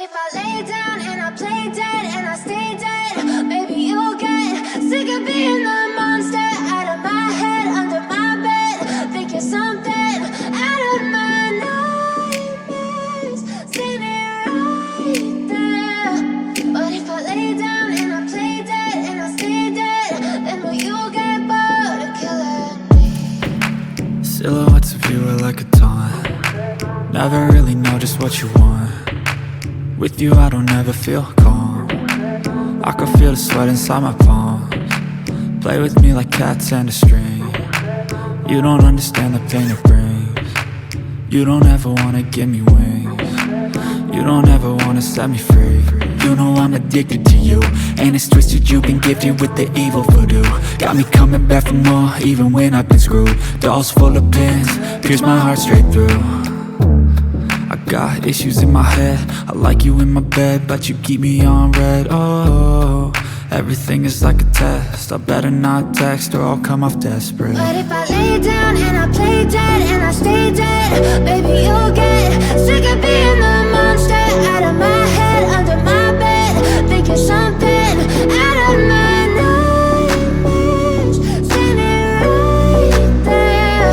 if I lay down and I play dead and I stay dead? Maybe you'll get sick of being the monster out of my head, under my bed. Think you're something out of my nightmares, standing right there. But if I lay down and I play dead and I stay dead, then will you get bored of killing me? Silhouettes of you are like a taunt. Never really know just what you want. With you I don't ever feel calm. I can feel the sweat inside my palms. Play with me like cats and a string. You don't understand the pain it brings. You don't ever wanna give me wings. You don't ever wanna set me free. You know I'm addicted to you, and it's twisted, you've been gifted with the evil voodoo. Got me coming back for more, even when I've been screwed. Dolls full of pins, pierce my heart straight through. I got issues in my head, I like you in my bed, but you keep me on red. Oh, everything is like a test, I better not text or I'll come off desperate. But if I lay down and I play dead and I stay dead, baby you'll get sick of being the monster out of my head, under my bed. Think you're something out of my nightmares, standing right there.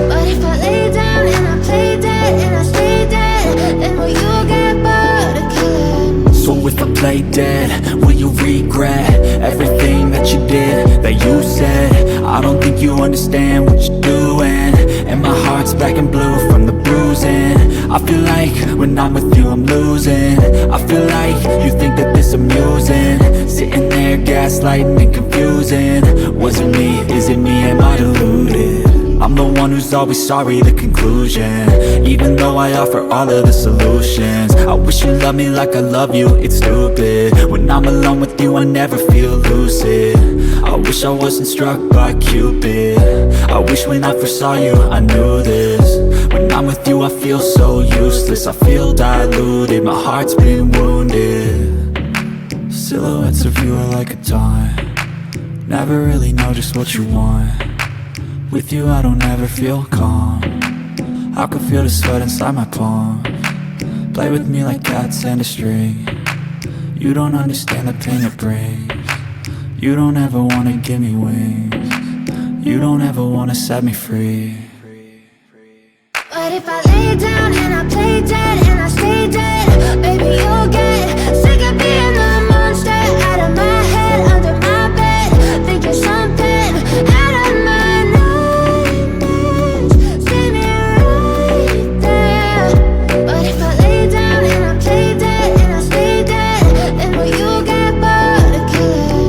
But if I lay down and I play dead and I stay dead, then will you get bored of killing me? So if I play dead, will you regret everything that you did, that you said? I don't think you understand what you're doing, and my heart's black and blue from the bruising. I feel like when I'm with you I'm losing. I feel like you think that this amusing, sitting there gaslighting and confusing. Was it me? Is it me? Am I deluded? I'm the one who's always sorry, the conclusion, even though I offer all of the solutions. I wish you loved me like I love you, it's stupid. When I'm alone with you I never feel lucid. I wish I wasn't struck by Cupid. I wish when I first saw you I knew this. When I'm with you I feel so useless, I feel diluted, my heart's been wounded. Silhouettes of you are like a taunt. Never really know just what you want. With you I don't ever feel calm. I can feel the sweat inside my palms. Play with me like cats and a string. You don't understand the pain it brings. You don't ever wanna give me wings. You don't ever wanna set me free. But if I lay down and I play dead